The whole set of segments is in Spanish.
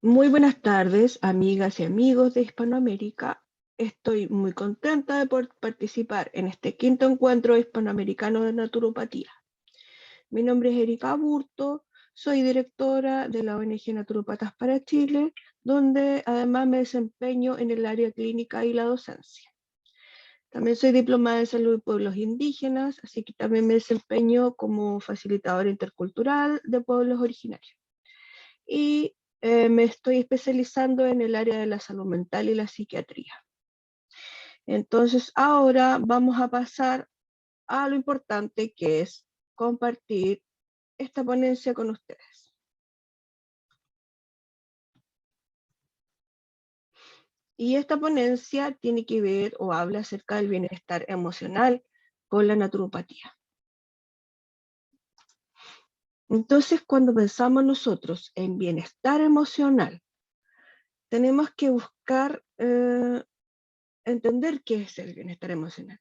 Muy buenas tardes, amigas y amigos de Hispanoamérica. Estoy muy contenta de poder participar en este quinto encuentro hispanoamericano de naturopatía. Mi nombre es Erika Aburto, soy directora de la ONG Naturópatas para Chile, donde además me desempeño en el área clínica y la docencia. También soy diplomada en salud de pueblos indígenas, así que también me desempeño como facilitadora intercultural de pueblos originarios. Y me estoy especializando en el área de la salud mental y la psiquiatría. Entonces ahora vamos a pasar a lo importante, que es compartir esta ponencia con ustedes. Y esta ponencia tiene que ver o habla acerca del bienestar emocional con la naturopatía. Entonces, cuando pensamos nosotros en bienestar emocional, tenemos que buscar entender qué es el bienestar emocional.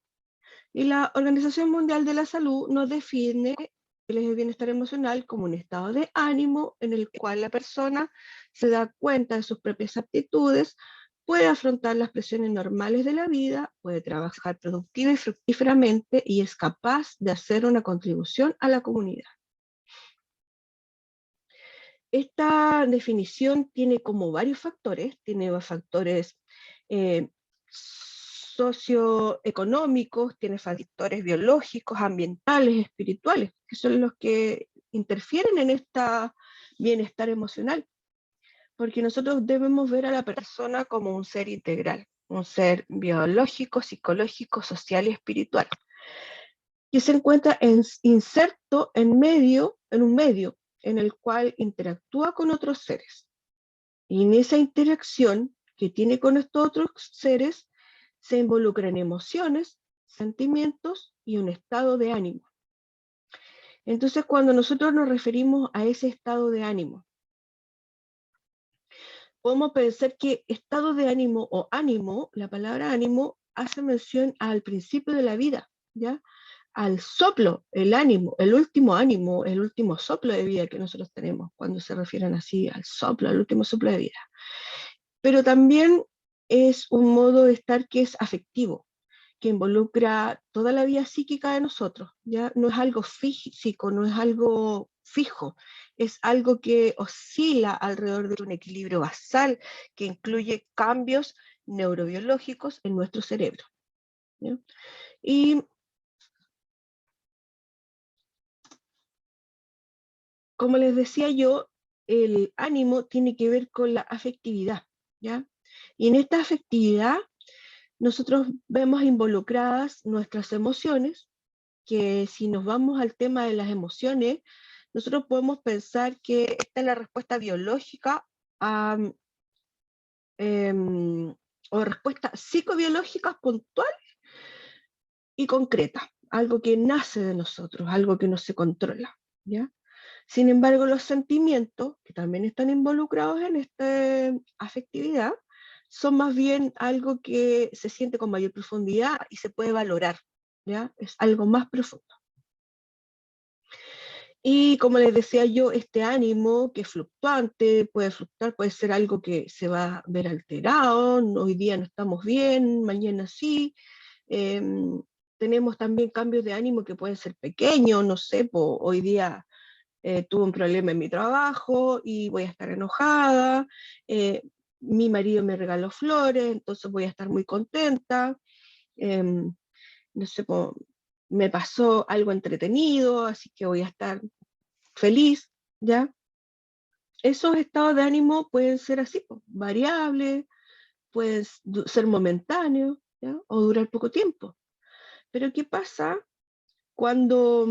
Y la Organización Mundial de la Salud nos define el bienestar emocional como un estado de ánimo en el cual la persona se da cuenta de sus propias aptitudes, puede afrontar las presiones normales de la vida, puede trabajar productiva y fructíferamente y es capaz de hacer una contribución a la comunidad. Esta definición tiene como varios factores, tiene factores socioeconómicos, tiene factores biológicos, ambientales, espirituales, que son los que interfieren en este bienestar emocional, porque nosotros debemos ver a la persona como un ser integral, un ser biológico, psicológico, social y espiritual, que se encuentra inserto en un medio en el cual interactúa con otros seres. Y en esa interacción que tiene con estos otros seres, se involucran emociones, sentimientos y un estado de ánimo. Entonces, cuando nosotros nos referimos a ese estado de ánimo, podemos pensar que estado de ánimo o ánimo, la palabra ánimo, hace mención al principio de la vida, ¿ya? Al soplo, el ánimo, el último soplo de vida que nosotros tenemos, cuando se refieren así al soplo, al último soplo de vida. Pero también es un modo de estar que es afectivo, que involucra toda la vida psíquica de nosotros, ¿ya? No es algo físico, no es algo fijo, es algo que oscila alrededor de un equilibrio basal que incluye cambios neurobiológicos en nuestro cerebro, ¿ya? Y como les decía yo, el ánimo tiene que ver con la afectividad, ¿ya? Y en esta afectividad nosotros vemos involucradas nuestras emociones, que si nos vamos al tema de las emociones, nosotros podemos pensar que esta es la respuesta biológica a, o respuesta psicobiológica puntual y concreta, algo que nace de nosotros, algo que no se controla, ¿ya? Sin embargo, los sentimientos, que también están involucrados en esta afectividad, son más bien algo que se siente con mayor profundidad y se puede valorar, ¿ya? Es algo más profundo. Y como les decía yo, este ánimo que es fluctuante, puede fluctuar, puede ser algo que se va a ver alterado, hoy día no estamos bien, mañana sí. Eh, tenemos también cambios de ánimo que pueden ser pequeños, no sé, hoy día tuve un problema en mi trabajo y voy a estar enojada, eh, mi marido me regaló flores, entonces voy a estar muy contenta, no sé, me pasó algo entretenido, así que voy a estar feliz, ¿ya? Esos estados de ánimo pueden ser así, variables, pueden ser momentáneos, ¿ya? O durar poco tiempo. Pero ¿qué pasa cuando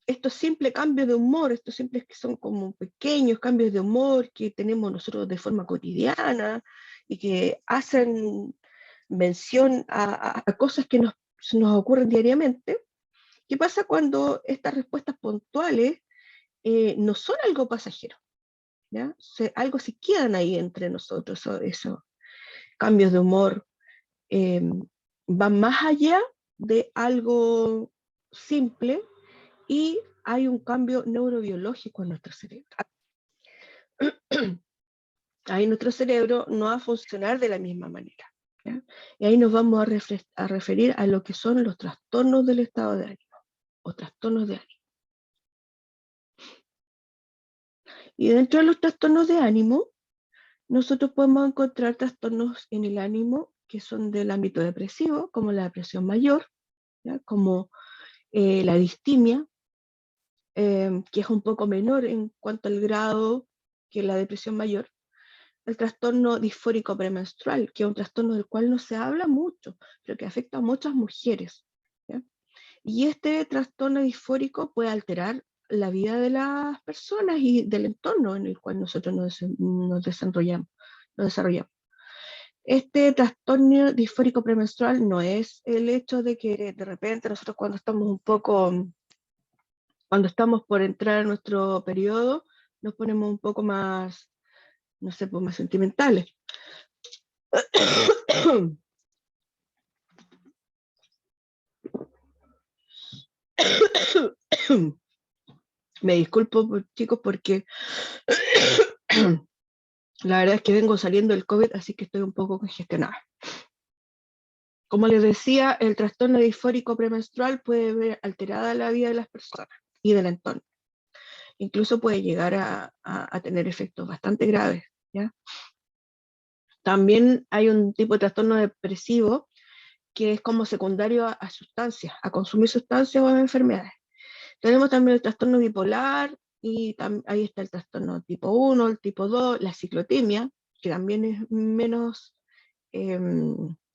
estos simples cambios de humor, estos simples que son como pequeños cambios de humor que tenemos nosotros de forma cotidiana y que hacen mención a cosas que nos ocurren diariamente? ¿Qué pasa cuando estas respuestas puntuales no son algo pasajero? ¿Ya? Algo se quedan ahí entre nosotros, esos cambios de humor, eh, van más allá de algo simple y hay un cambio neurobiológico en nuestro cerebro. Ahí nuestro cerebro no va a funcionar de la misma manera, ¿ya? Y ahí nos vamos a referir a lo que son los trastornos del estado de ánimo o trastornos de ánimo. Y dentro de los trastornos de ánimo, nosotros podemos encontrar trastornos en el ánimo que son del ámbito depresivo, como la depresión mayor, ¿ya? Como la distimia, que es un poco menor en cuanto al grado que la depresión mayor. El trastorno disfórico premenstrual, que es un trastorno del cual no se habla mucho, pero que afecta a muchas mujeres, ¿ya? Y este trastorno disfórico puede alterar la vida de las personas y del entorno en el cual nosotros nos desarrollamos. Este trastorno disfórico premenstrual no es el hecho de que de repente nosotros cuando estamos por entrar a nuestro periodo, nos ponemos un poco más, no sé, pues más sentimentales. Me disculpo, chicos, porque la verdad es que vengo saliendo del COVID, así que estoy un poco congestionada. Como les decía, el trastorno disfórico premenstrual puede ver alterada la vida de las personas y del entorno. Incluso puede llegar a tener efectos bastante graves, ¿ya? También hay un tipo de trastorno depresivo que es como secundario a sustancias, a consumir sustancias o a enfermedades. Tenemos también el trastorno bipolar y ahí está el trastorno tipo 1, el tipo 2, la ciclotimia, que también es menos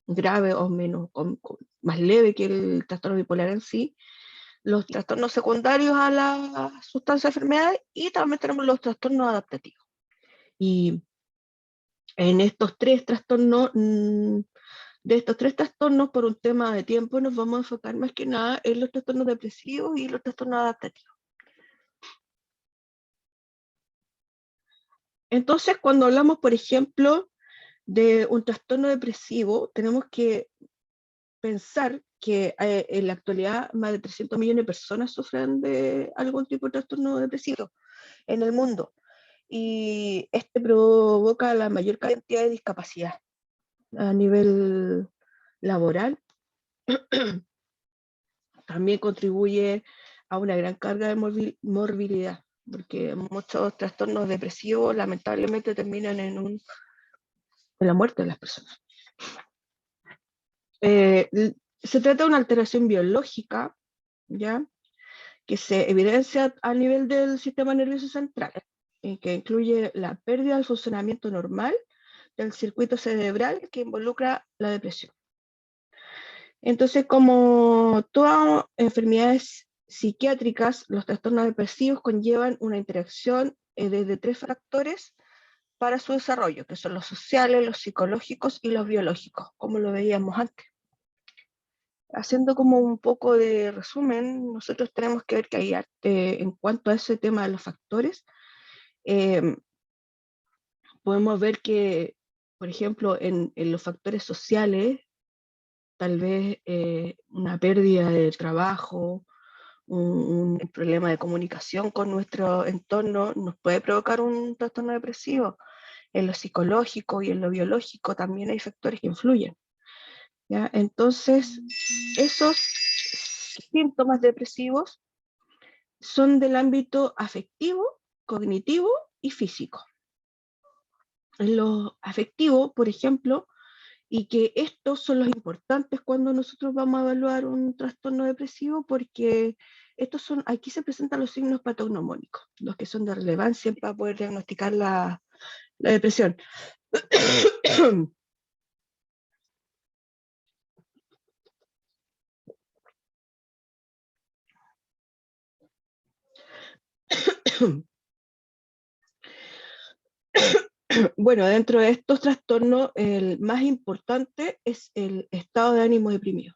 grave o más leve que el trastorno bipolar en sí. Los trastornos secundarios a la sustancia de enfermedades y también tenemos los trastornos adaptativos. Y en estos tres trastornos, de estos tres trastornos, por un tema de tiempo, nos vamos a enfocar más que nada en los trastornos depresivos y los trastornos adaptativos. Entonces, cuando hablamos, por ejemplo, de un trastorno depresivo, tenemos que pensar que en la actualidad más de 300 millones de personas sufren de algún tipo de trastorno depresivo en el mundo. Y este provoca la mayor cantidad de discapacidad a nivel laboral. También contribuye a una gran carga de morbilidad, porque muchos trastornos depresivos lamentablemente terminan en la muerte de las personas. Se trata de una alteración biológica, ¿ya? Que se evidencia a nivel del sistema nervioso central, que incluye la pérdida del funcionamiento normal del circuito cerebral que involucra la depresión. Entonces, como todas enfermedades psiquiátricas, los trastornos depresivos conllevan una interacción desde tres factores para su desarrollo, que son los sociales, los psicológicos y los biológicos, como lo veíamos antes. Haciendo como un poco de resumen, nosotros tenemos que ver que hay en cuanto a ese tema de los factores, podemos ver que, por ejemplo, en los factores sociales, tal vez una pérdida de trabajo, un problema de comunicación con nuestro entorno nos puede provocar un trastorno depresivo. En lo psicológico y en lo biológico también hay factores que influyen, ¿ya? Entonces, esos síntomas depresivos son del ámbito afectivo, cognitivo y físico. En lo afectivo, por ejemplo, y que estos son los importantes cuando nosotros vamos a evaluar un trastorno depresivo, porque aquí se presentan los signos patognomónicos, los que son de relevancia para poder diagnosticar la depresión. Bueno, dentro de estos trastornos, el más importante es el estado de ánimo deprimido.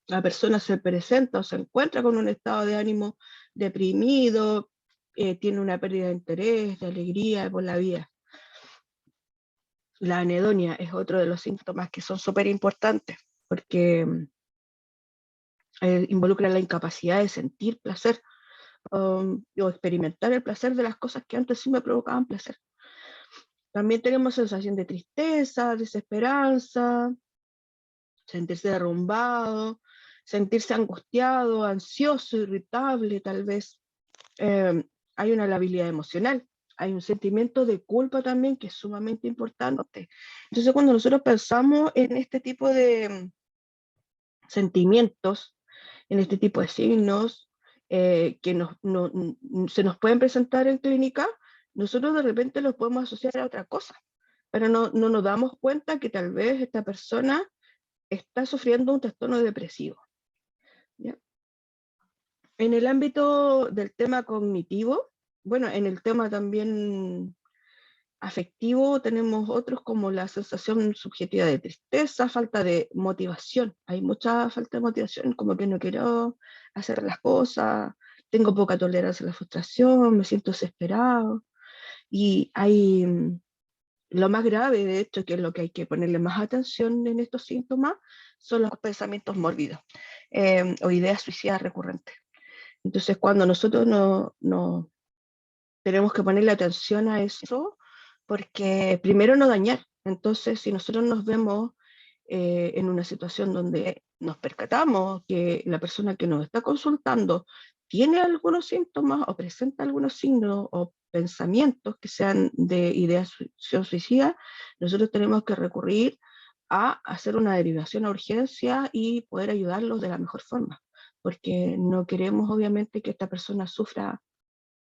La persona se presenta o se encuentra con un estado de ánimo deprimido, tiene una pérdida de interés, de alegría por la vida. La anedonia es otro de los síntomas que son súper importantes. porque involucra la incapacidad de sentir placer o experimentar el placer de las cosas que antes sí me provocaban placer. También tenemos sensación de tristeza, desesperanza, sentirse derrumbado, sentirse angustiado, ansioso, irritable, tal vez. Hay una labilidad emocional, hay un sentimiento de culpa también que es sumamente importante. Entonces, cuando nosotros pensamos en este tipo de sentimientos, en este tipo de signos que se nos pueden presentar en clínica, nosotros de repente los podemos asociar a otra cosa, pero no nos damos cuenta que tal vez esta persona está sufriendo un trastorno depresivo. ¿Ya? En el ámbito del tema cognitivo, bueno, en el tema también afectivo tenemos otros como la sensación subjetiva de tristeza, falta de motivación. Hay mucha falta de motivación, como que no quiero hacer las cosas, tengo poca tolerancia a la frustración, me siento desesperado. Y hay lo más grave, de hecho, que es lo que hay que ponerle más atención en estos síntomas, son los pensamientos mórbidos o ideas suicidas recurrentes. Entonces, cuando nosotros no tenemos que ponerle atención a eso, porque primero no dañar. Entonces, si nosotros nos vemos en una situación donde nos percatamos que la persona que nos está consultando tiene algunos síntomas o presenta algunos signos o pensamientos que sean de ideación suicida, nosotros tenemos que recurrir a hacer una derivación a urgencia y poder ayudarlos de la mejor forma, porque no queremos obviamente que esta persona sufra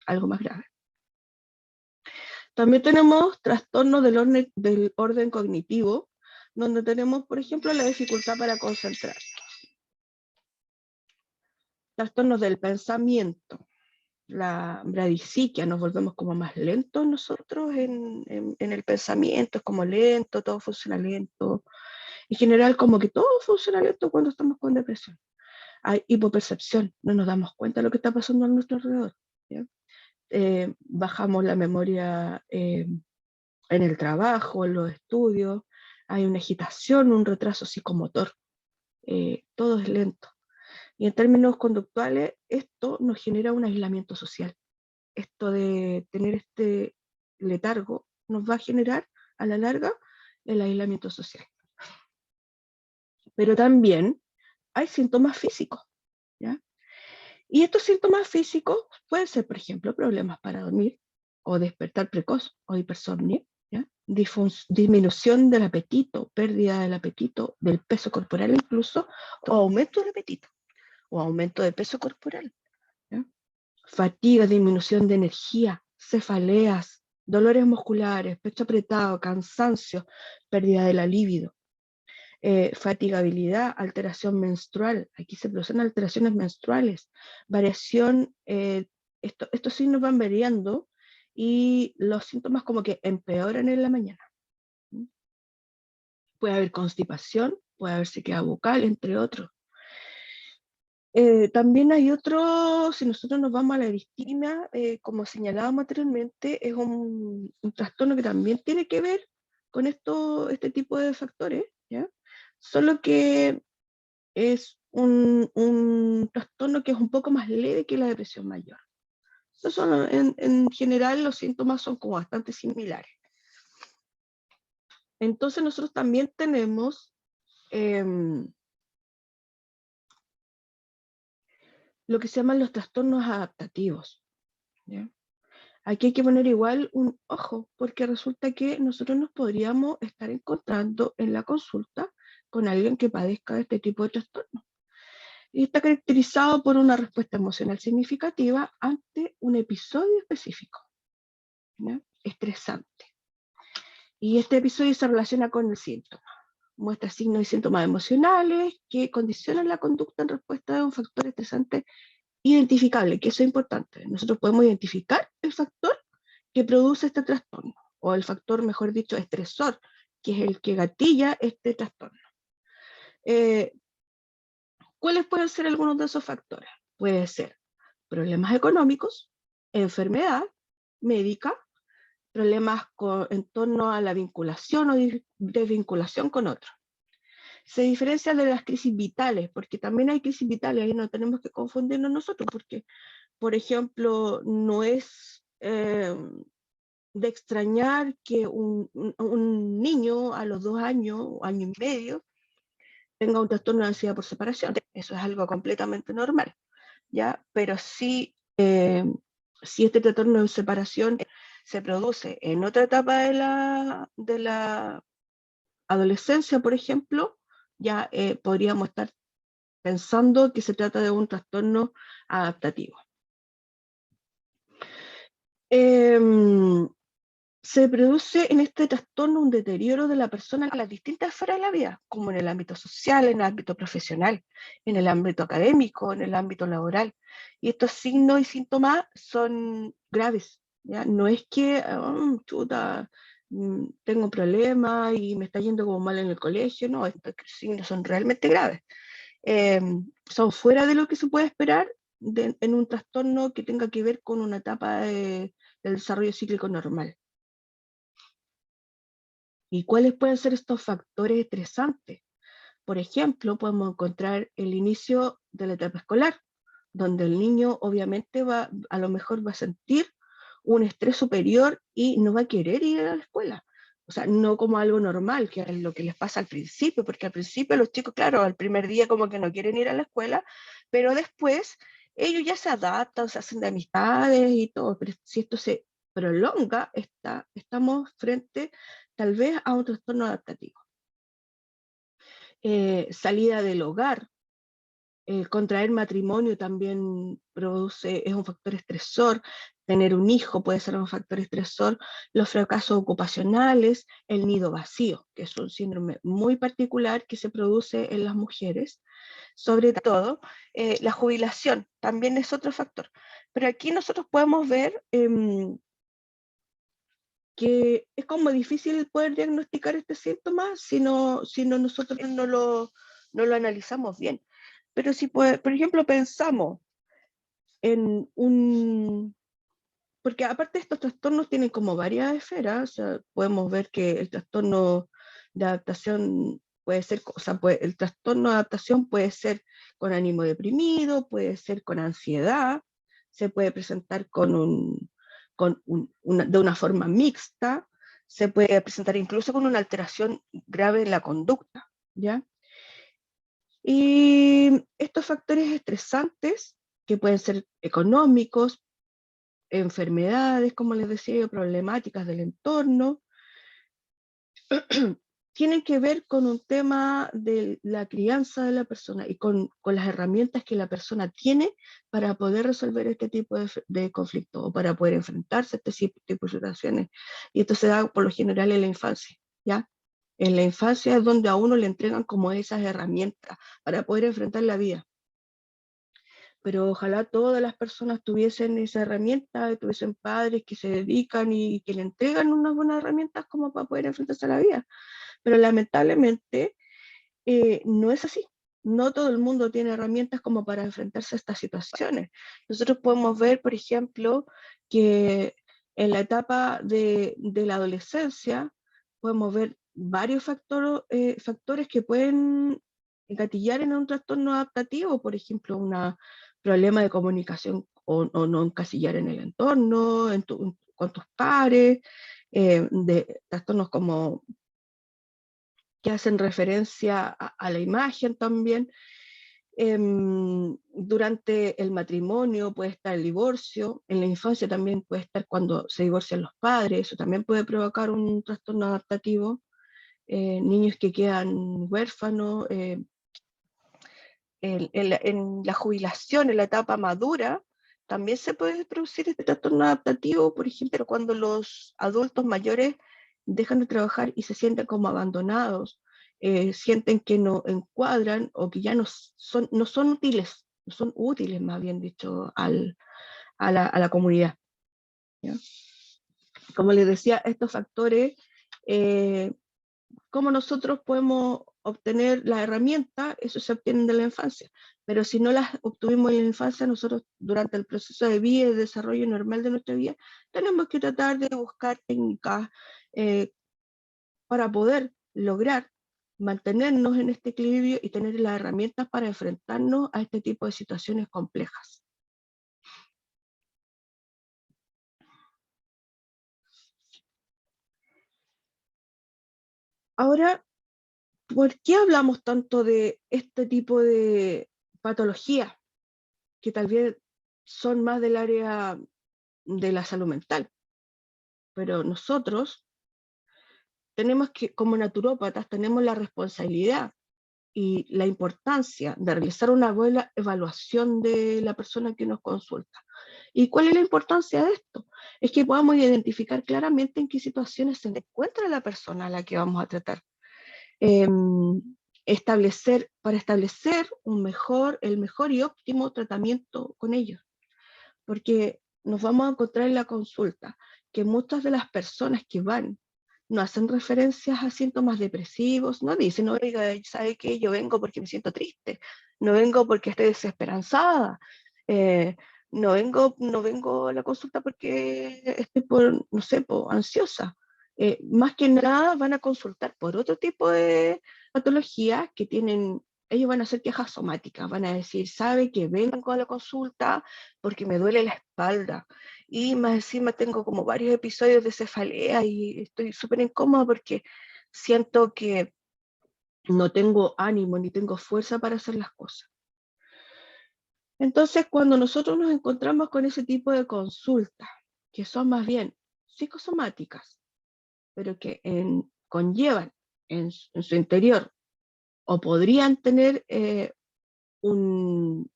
algo más grave. También tenemos trastornos del orden cognitivo, donde tenemos, por ejemplo, la dificultad para concentrar. Trastornos del pensamiento, la bradisiquia, nos volvemos como más lentos nosotros en el pensamiento, es como lento, todo funciona lento. En general, como que todo funciona lento cuando estamos con depresión. Hay hipopercepción, no nos damos cuenta de lo que está pasando a nuestro alrededor. ¿Ya? Bajamos la memoria en el trabajo, en los estudios, hay una agitación, un retraso psicomotor, todo es lento. Y en términos conductuales, esto nos genera un aislamiento social. Esto de tener este letargo nos va a generar a la larga el aislamiento social. Pero también hay síntomas físicos, ¿ya? Y estos síntomas físicos pueden ser, por ejemplo, problemas para dormir, o despertar precoz, o hipersomnia, ¿ya? Disminución del apetito, pérdida del apetito, del peso corporal incluso, o aumento del apetito, o aumento del peso corporal, ¿ya? Fatiga, disminución de energía, cefaleas, dolores musculares, pecho apretado, cansancio, pérdida de la libido. Fatigabilidad, alteración menstrual, aquí se producen alteraciones menstruales, variación, estos signos van variando y los síntomas como que empeoran en la mañana. Puede haber constipación, puede haber sequedad bucal, entre otros. También hay otro, si nosotros nos vamos a la eristina, como señalábamos anteriormente, es un trastorno que también tiene que ver con este tipo de factores, ¿ya? Solo que es un trastorno que es un poco más leve que la depresión mayor. En general los síntomas son como bastante similares. Entonces nosotros también tenemos lo que se llaman los trastornos adaptativos, ¿ya? Aquí hay que poner igual un ojo, porque resulta que nosotros nos podríamos estar encontrando en la consulta con alguien que padezca de este tipo de trastorno. Y está caracterizado por una respuesta emocional significativa ante un episodio específico, ¿ya? Estresante. Y este episodio se relaciona con el síntoma. Muestra signos y síntomas emocionales que condicionan la conducta en respuesta a un factor estresante identificable, que eso es importante. Nosotros podemos identificar el factor que produce este trastorno, o el factor, mejor dicho, estresor, que es el que gatilla este trastorno. ¿Cuáles pueden ser algunos de esos factores? Puede ser problemas económicos, enfermedad médica, problemas en torno a la vinculación o desvinculación con otros. Se diferencia de las crisis vitales, porque también hay crisis vitales, ahí no tenemos que confundirnos nosotros, porque, por ejemplo, no es de extrañar que un niño a los 2 años, año y medio, tenga un trastorno de ansiedad por separación. Eso es algo completamente normal, ¿ya? Pero si este trastorno de separación se produce en otra etapa de la adolescencia, por ejemplo, ya podríamos estar pensando que se trata de un trastorno adaptativo. Se produce en este trastorno un deterioro de la persona en las distintas esferas de la vida, como en el ámbito social, en el ámbito profesional, en el ámbito académico, en el ámbito laboral. Y estos signos y síntomas son graves, ¿ya? No es que, chuta, tengo un problema y me está yendo como mal en el colegio, no, estos signos son realmente graves. Son fuera de lo que se puede esperar en un trastorno que tenga que ver con una etapa del desarrollo cíclico normal. ¿Y cuáles pueden ser estos factores estresantes? Por ejemplo, podemos encontrar el inicio de la etapa escolar, donde el niño obviamente a lo mejor va a sentir un estrés superior y no va a querer ir a la escuela. O sea, no como algo normal, que es lo que les pasa al principio, porque al principio los chicos, claro, al primer día como que no quieren ir a la escuela, pero después ellos ya se adaptan, se hacen de amistades y todo, pero si esto se prolonga, estamos frente tal vez a un trastorno adaptativo. Salida del hogar, contraer matrimonio también es un factor estresor, tener un hijo puede ser un factor estresor, los fracasos ocupacionales, el nido vacío, que es un síndrome muy particular que se produce en las mujeres, sobre todo la jubilación también es otro factor. Pero aquí nosotros podemos ver que es como difícil poder diagnosticar este síntoma si nosotros no lo analizamos bien. Pero si, por ejemplo, pensamos en porque aparte estos trastornos tienen como varias esferas, o sea, podemos ver que el trastorno de adaptación puede ser, o sea, el trastorno de adaptación puede ser con ánimo deprimido, puede ser con ansiedad, se puede presentar de una forma mixta, se puede presentar incluso con una alteración grave en la conducta, ¿ya? Y estos factores estresantes, que pueden ser económicos, enfermedades, como les decía yo, problemáticas del entorno, tienen que ver con un tema de la crianza de la persona y con las herramientas que la persona tiene para poder resolver este tipo de conflictos o para poder enfrentarse a este tipo de situaciones. Y esto se da por lo general en la infancia, ¿ya? En la infancia es donde a uno le entregan como esas herramientas para poder enfrentar la vida. Pero ojalá todas las personas tuviesen esa herramienta, tuviesen padres que se dedican y que le entregan unas buenas herramientas como para poder enfrentarse a la vida. Pero lamentablemente no es así. No todo el mundo tiene herramientas como para enfrentarse a estas situaciones. Nosotros podemos ver, por ejemplo, que en la etapa de la adolescencia podemos ver varios factores que pueden gatillar en un trastorno adaptativo, por ejemplo, un problema de comunicación o no encasillar en el entorno, con tus pares, de trastornos como que hacen referencia a la imagen también. Durante el matrimonio puede estar el divorcio, en la infancia también puede estar cuando se divorcian los padres, eso también puede provocar un trastorno adaptativo, niños que quedan huérfanos, en la jubilación, en la etapa madura, también se puede producir este trastorno adaptativo, por ejemplo, cuando los adultos mayores dejan de trabajar y se sienten como abandonados, sienten que no encuadran o que ya no son útiles, no son útiles más bien dicho a la comunidad, ¿ya? Como les decía, estos factores, cómo nosotros podemos obtener las herramientas, eso se obtiene de la infancia. Pero si no las obtuvimos en la infancia, nosotros durante el proceso de vida y de desarrollo normal de nuestra vida, tenemos que tratar de buscar técnicas para poder lograr mantenernos en este equilibrio y tener las herramientas para enfrentarnos a este tipo de situaciones complejas. Ahora, ¿por qué hablamos tanto de este tipo de patologías que tal vez son más del área de la salud mental? Pero nosotros tenemos que, como naturópatas, tenemos la responsabilidad y la importancia de realizar una buena evaluación de la persona que nos consulta. ¿Y cuál es la importancia de esto? Es que podamos identificar claramente en qué situaciones se encuentra la persona a la que vamos a tratar. Eh, para establecer el mejor y óptimo tratamiento con ellos. Porque nos vamos a encontrar en la consulta que muchas de las personas que van no hacen referencias a síntomas depresivos, no dicen, oiga, ¿sabe qué? Yo vengo porque me siento triste, no vengo porque estoy desesperanzada, eh, no vengo a la consulta porque estoy no sé, ansiosa. Más que nada van a consultar por otro tipo de patologías que tienen, ellos van a hacer quejas somáticas, van a decir, ¿sabe que vengo a la consulta porque me duele la espalda? Y más encima tengo como varios episodios de cefalea y estoy súper incómoda porque siento que no tengo ánimo ni tengo fuerza para hacer las cosas. Entonces, cuando nosotros nos encontramos con ese tipo de consultas, que son más bien psicosomáticas, pero que conllevan en su interior o podrían tener un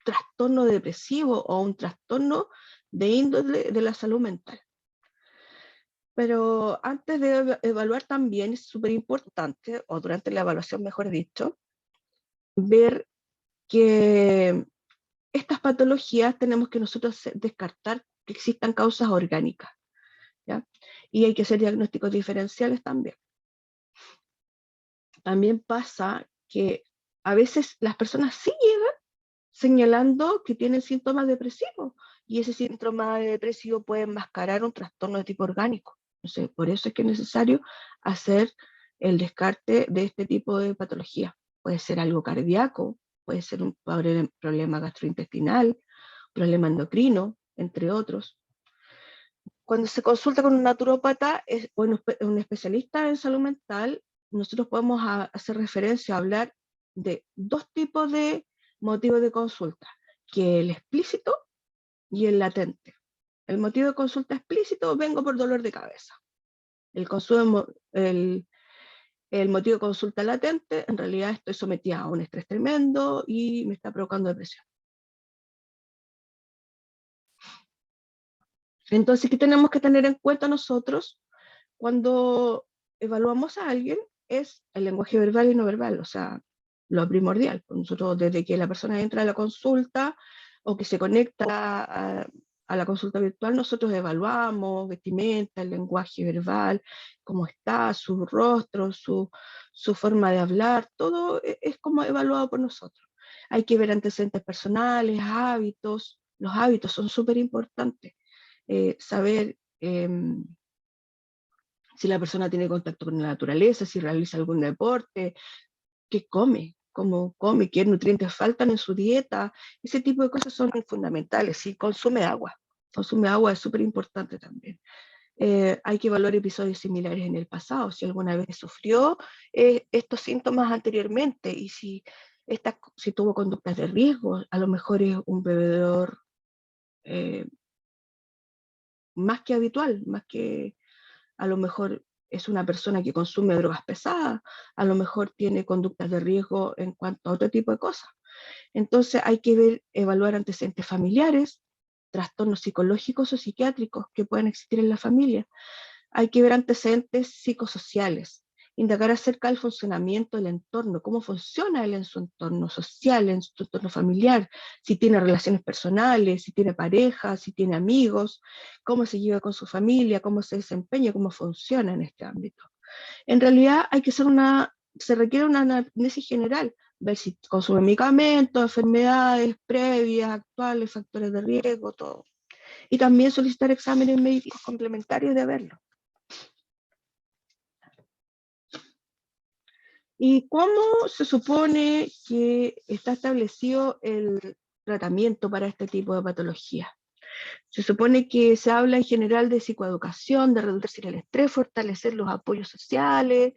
trastorno depresivo o un trastorno de índole de la salud mental. Pero antes de evaluar también es súper importante, o durante la evaluación mejor dicho, ver que estas patologías tenemos que nosotros descartar que existan causas orgánicas, ¿ya? Y hay que hacer diagnósticos diferenciales también. También pasa que a veces las personas sí llegan señalando que tienen síntomas depresivos y ese síntoma depresivo puede enmascarar un trastorno de tipo orgánico. Entonces, por eso es que es necesario hacer el descarte de este tipo de patología. Puede ser algo cardíaco, puede ser un problema gastrointestinal, problema endocrino, entre otros. Cuando se consulta con un naturópata o un especialista en salud mental, nosotros podemos hacer referencia a hablar de dos tipos de motivos de consulta, que el explícito y el latente. El motivo de consulta explícito, vengo por dolor de cabeza. El motivo de consulta latente, en realidad estoy sometida a un estrés tremendo y me está provocando depresión. Entonces, ¿qué tenemos que tener en cuenta nosotros cuando evaluamos a alguien? Es el lenguaje verbal y no verbal, o sea, lo primordial. Nosotros, desde que la persona entra a la consulta o que se conecta a la consulta virtual, nosotros evaluamos vestimenta, el lenguaje verbal, cómo está, su rostro, su forma de hablar, todo es como evaluado por nosotros. Hay que ver antecedentes personales, hábitos. Los hábitos son súper importantes. Saber si la persona tiene contacto con la naturaleza, si realiza algún deporte, qué come, cómo come, qué nutrientes faltan en su dieta. Ese tipo de cosas son fundamentales. Si consume agua es súper importante también. Hay que evaluar episodios similares en el pasado, si alguna vez sufrió estos síntomas anteriormente y si tuvo conductas de riesgo, a lo mejor es un bebedor más que habitual, más que a lo mejor es una persona que consume drogas pesadas, a lo mejor tiene conductas de riesgo en cuanto a otro tipo de cosas. Entonces hay que evaluar antecedentes familiares, trastornos psicológicos o psiquiátricos que pueden existir en la familia. Hay que ver antecedentes psicosociales, indagar acerca del funcionamiento del entorno, cómo funciona él en su entorno social, en su entorno familiar, si tiene relaciones personales, si tiene pareja, si tiene amigos, cómo se lleva con su familia, cómo se desempeña, cómo funciona en este ámbito. En realidad se requiere una anamnesis general, ver si consume medicamentos, enfermedades previas, actuales, factores de riesgo, todo. Y también solicitar exámenes médicos complementarios de verlo. ¿Y cómo se supone que está establecido el tratamiento para este tipo de patologías? Se supone que se habla en general de psicoeducación, de reducir el estrés, fortalecer los apoyos sociales,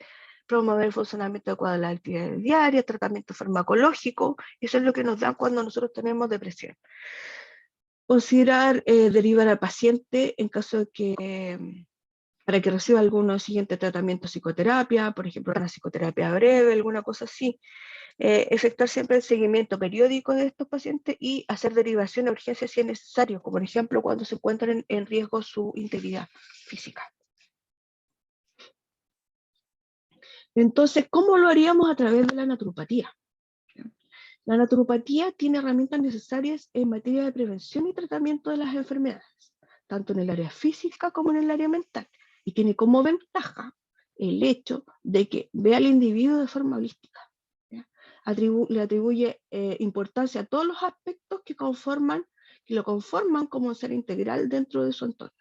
promover el funcionamiento adecuado de las actividades diarias, tratamiento farmacológico. Eso es lo que nos dan cuando nosotros tenemos depresión. Considerar derivar al paciente en caso de que para que reciba alguno siguiente tratamiento psicoterapia, por ejemplo, una psicoterapia breve, alguna cosa así. Efectuar siempre el seguimiento periódico de estos pacientes y hacer derivación a urgencia si es necesario, como por ejemplo cuando se encuentran en riesgo su integridad física. Entonces, ¿cómo lo haríamos? A través de la naturopatía. La naturopatía tiene herramientas necesarias en materia de prevención y tratamiento de las enfermedades, tanto en el área física como en el área mental, y tiene como ventaja el hecho de que ve al individuo de forma holística. Le atribuye importancia a todos los aspectos que lo conforman como un ser integral dentro de su entorno.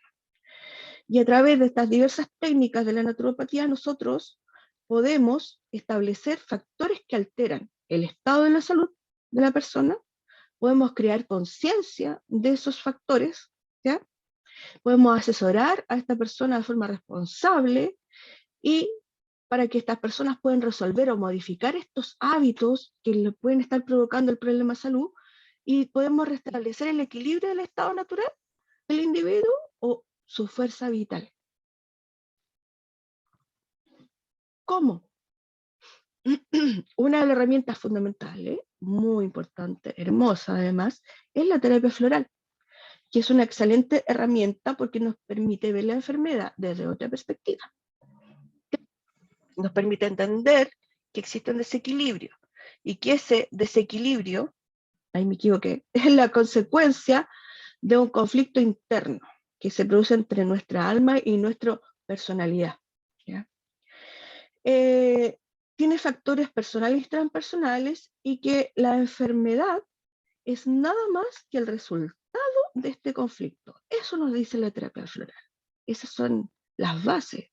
Y a través de estas diversas técnicas de la naturopatía, nosotros podemos establecer factores que alteran el estado de la salud de la persona, podemos crear conciencia de esos factores, ¿ya? Podemos asesorar a esta persona de forma responsable y para que estas personas puedan resolver o modificar estos hábitos que le pueden estar provocando el problema de salud, y podemos restablecer el equilibrio del estado natural del individuo o su fuerza vital. ¿Cómo? Una de las herramientas fundamentales, muy importante, hermosa además, es la terapia floral, que es una excelente herramienta porque nos permite ver la enfermedad desde otra perspectiva. Nos permite entender que existe un desequilibrio y que ese desequilibrio, ahí me equivoqué, es la consecuencia de un conflicto interno que se produce entre nuestra alma y nuestra personalidad. ¿Ya? Tiene factores personales y transpersonales, y que la enfermedad es nada más que el resultado de este conflicto. Eso nos dice la terapia floral. Esas son las bases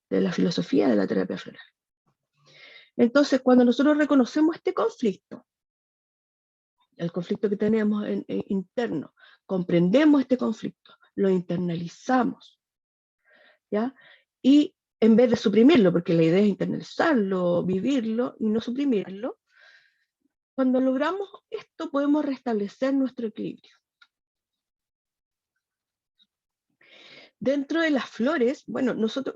de la filosofía de la terapia floral. Entonces, cuando nosotros reconocemos este conflicto, el conflicto que tenemos interno, comprendemos este conflicto, lo internalizamos, ¿ya? Y en vez de suprimirlo, porque la idea es internalizarlo, vivirlo y no suprimirlo, cuando logramos esto podemos restablecer nuestro equilibrio. Dentro de las flores, bueno, nosotros,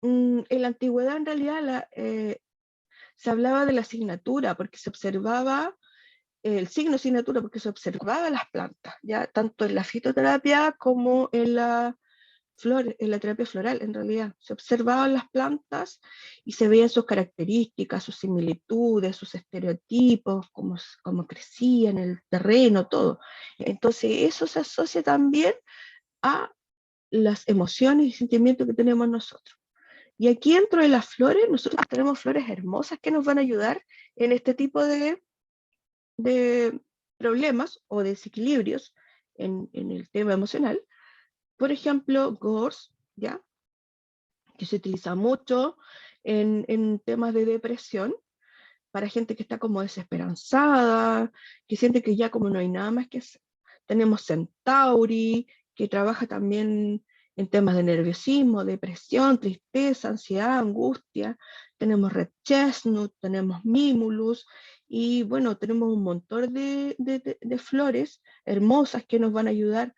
en la antigüedad en realidad se hablaba de la asignatura, porque se observaba el signo asignatura, porque se observaba las plantas, ya tanto en la fitoterapia como en la en la terapia floral. En realidad se observaban las plantas y se veían sus características, sus similitudes, sus estereotipos, cómo crecían, el terreno, todo. Entonces eso se asocia también a las emociones y sentimientos que tenemos nosotros. Y aquí dentro de las flores, nosotros tenemos flores hermosas que nos van a ayudar en este tipo de problemas o desequilibrios en el tema emocional. Por ejemplo, gorse, ¿ya? Que se utiliza mucho en temas de depresión, para gente que está como desesperanzada, que siente que ya como no hay nada más que hacer. Tenemos Centauri, que trabaja también en temas de nerviosismo, depresión, tristeza, ansiedad, angustia. Tenemos Red Chestnut, tenemos Mimulus, y bueno, tenemos un montón de flores hermosas que nos van a ayudar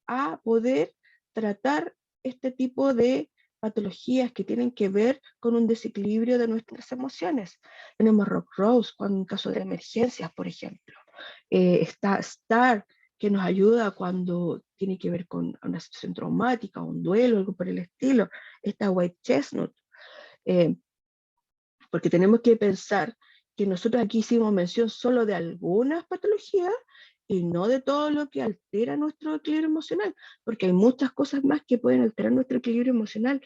a poder tratar este tipo de patologías que tienen que ver con un desequilibrio de nuestras emociones. Tenemos Rock Rose en caso de emergencias, por ejemplo. Está Star, que nos ayuda cuando tiene que ver con una situación traumática, un duelo, algo por el estilo. Está White Chestnut, eh, porque tenemos que pensar que nosotros aquí hicimos mención solo de algunas patologías y no de todo lo que altera nuestro equilibrio emocional, porque hay muchas cosas más que pueden alterar nuestro equilibrio emocional,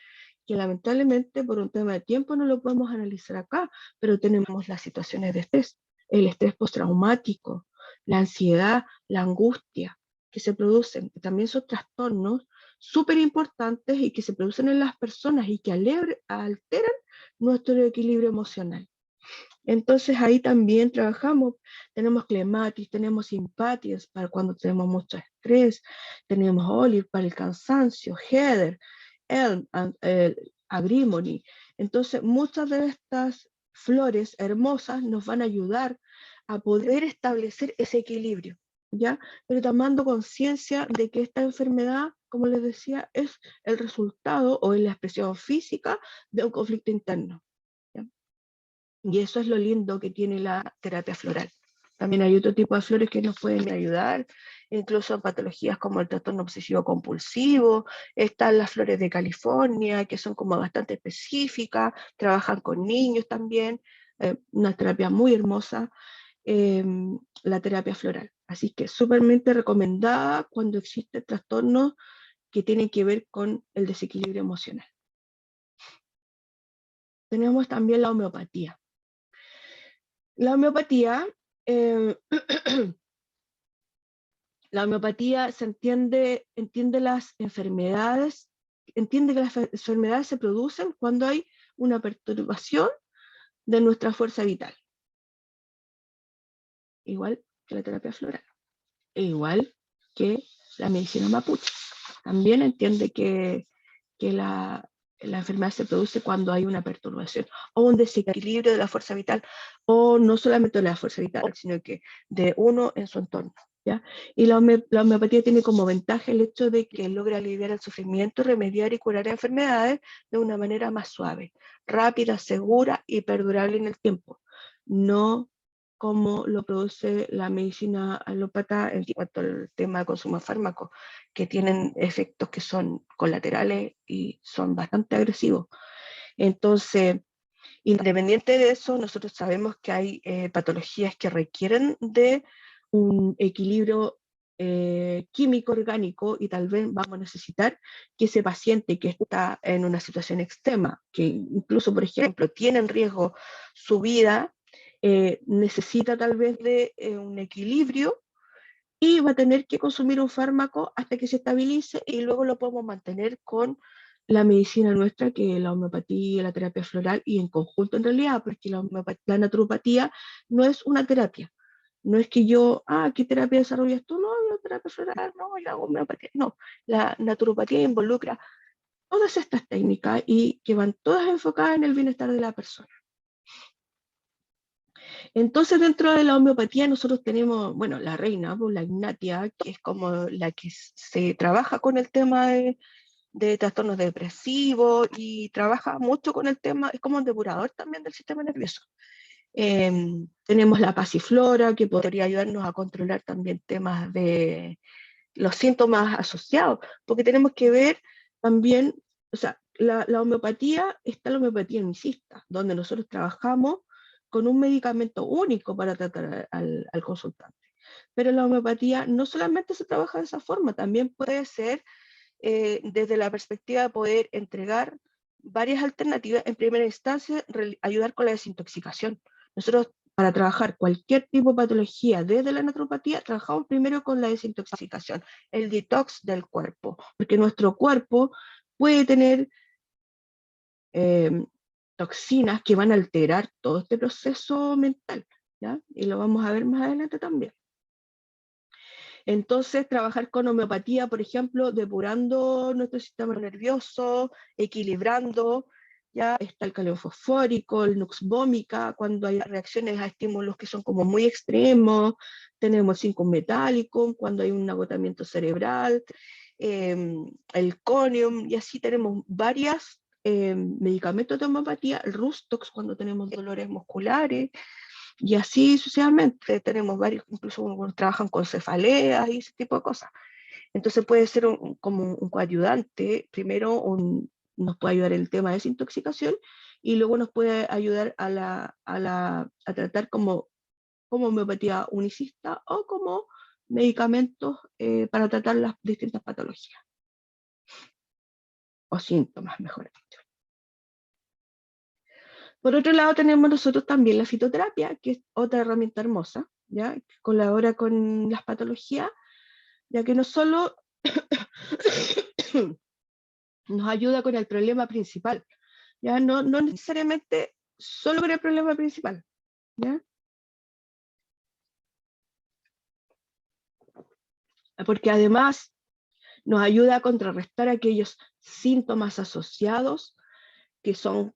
que lamentablemente por un tema de tiempo no lo podemos analizar acá, pero tenemos las situaciones de estrés, el estrés postraumático, la ansiedad, la angustia que se producen, que también son trastornos súper importantes y que se producen en las personas y que alteran nuestro equilibrio emocional. Entonces ahí también trabajamos, tenemos clematis, tenemos simpatias para cuando tenemos mucho estrés, tenemos olive para el cansancio, heather, elm, agrimony. Entonces muchas de estas flores hermosas nos van a ayudar a poder establecer ese equilibrio, ¿ya? Pero tomando conciencia de que esta enfermedad, como les decía, es el resultado o es la expresión física de un conflicto interno. Y eso es lo lindo que tiene la terapia floral. También hay otro tipo de flores que nos pueden ayudar, incluso en patologías como el trastorno obsesivo compulsivo. Están las flores de California, que son como bastante específicas, trabajan con niños también, una terapia muy hermosa, la terapia floral. Así que súpermente recomendada cuando existen trastornos que tienen que ver con el desequilibrio emocional. Tenemos también la homeopatía. La homeopatía, eh, la homeopatía se entiende las enfermedades, entiende que las enfermedades se producen cuando hay una perturbación de nuestra fuerza vital, igual que la terapia floral, e igual que la medicina mapuche. También entiende que la enfermedad se produce cuando hay una perturbación o un desequilibrio de la fuerza vital, o no solamente de la fuerza vital, sino que de uno en su entorno. ¿Ya? Y la homeopatía tiene como ventaja el hecho de que logra aliviar el sufrimiento, remediar y curar enfermedades de una manera más suave, rápida, segura y perdurable en el tiempo. No como lo produce la medicina alópata en cuanto al tema de consumo de fármacos, que tienen efectos que son colaterales y son bastante agresivos. Entonces, independiente de eso, nosotros sabemos que hay patologías que requieren de un equilibrio químico orgánico, y tal vez vamos a necesitar que ese paciente que está en una situación extrema, que incluso, por ejemplo, tiene en riesgo su vida, necesita tal vez de un equilibrio y va a tener que consumir un fármaco hasta que se estabilice, y luego lo podemos mantener con la medicina nuestra, que es la homeopatía, la terapia floral, y en conjunto en realidad, porque la naturopatía no es una terapia. No es que yo, ¿qué terapia desarrollas tú? No, yo terapia floral, no, yo hago homeopatía. No, la naturopatía involucra todas estas técnicas y que van todas enfocadas en el bienestar de la persona. Entonces, dentro de la homeopatía nosotros tenemos, bueno, la reina, la Ignatia, que es como la que se trabaja con el tema de trastornos depresivos y trabaja mucho con el tema, es como un depurador también del sistema nervioso. Tenemos la pasiflora, que podría ayudarnos a controlar también temas de los síntomas asociados, porque tenemos que ver también, o sea, la homeopatía, está la homeopatía unicista, donde nosotros trabajamos con un medicamento único para tratar al consultante. Pero la homeopatía no solamente se trabaja de esa forma, también puede ser desde la perspectiva de poder entregar varias alternativas. En primera instancia, ayudar con la desintoxicación. Nosotros, para trabajar cualquier tipo de patología desde la naturopatía, trabajamos primero con la desintoxicación, el detox del cuerpo, porque nuestro cuerpo puede tener toxinas que van a alterar todo este proceso mental, ¿ya? Y lo vamos a ver más adelante también. Entonces, trabajar con homeopatía, por ejemplo, depurando nuestro sistema nervioso, equilibrando, ya está el calcio fosfórico, el nux vomica, cuando hay reacciones a estímulos que son como muy extremos, tenemos zinc metálico, cuando hay un agotamiento cerebral, el conium, y así tenemos varios medicamentos de homeopatía, el Rustox cuando tenemos dolores musculares, y así sucesivamente. Tenemos varios, incluso algunos trabajan con cefaleas y ese tipo de cosas. Entonces puede ser como un coayudante, primero nos puede ayudar en el tema de desintoxicación, y luego nos puede ayudar a tratar como homeopatía unicista o como medicamentos para tratar las distintas patologías o síntomas, mejor dicho. Por otro lado, tenemos nosotros también la fitoterapia, que es otra herramienta hermosa, ¿ya? Que colabora con las patologías, ya que no solo nos ayuda con el problema principal, ya no necesariamente solo con el problema principal, ¿ya? Porque además nos ayuda a contrarrestar aquellos síntomas asociados que son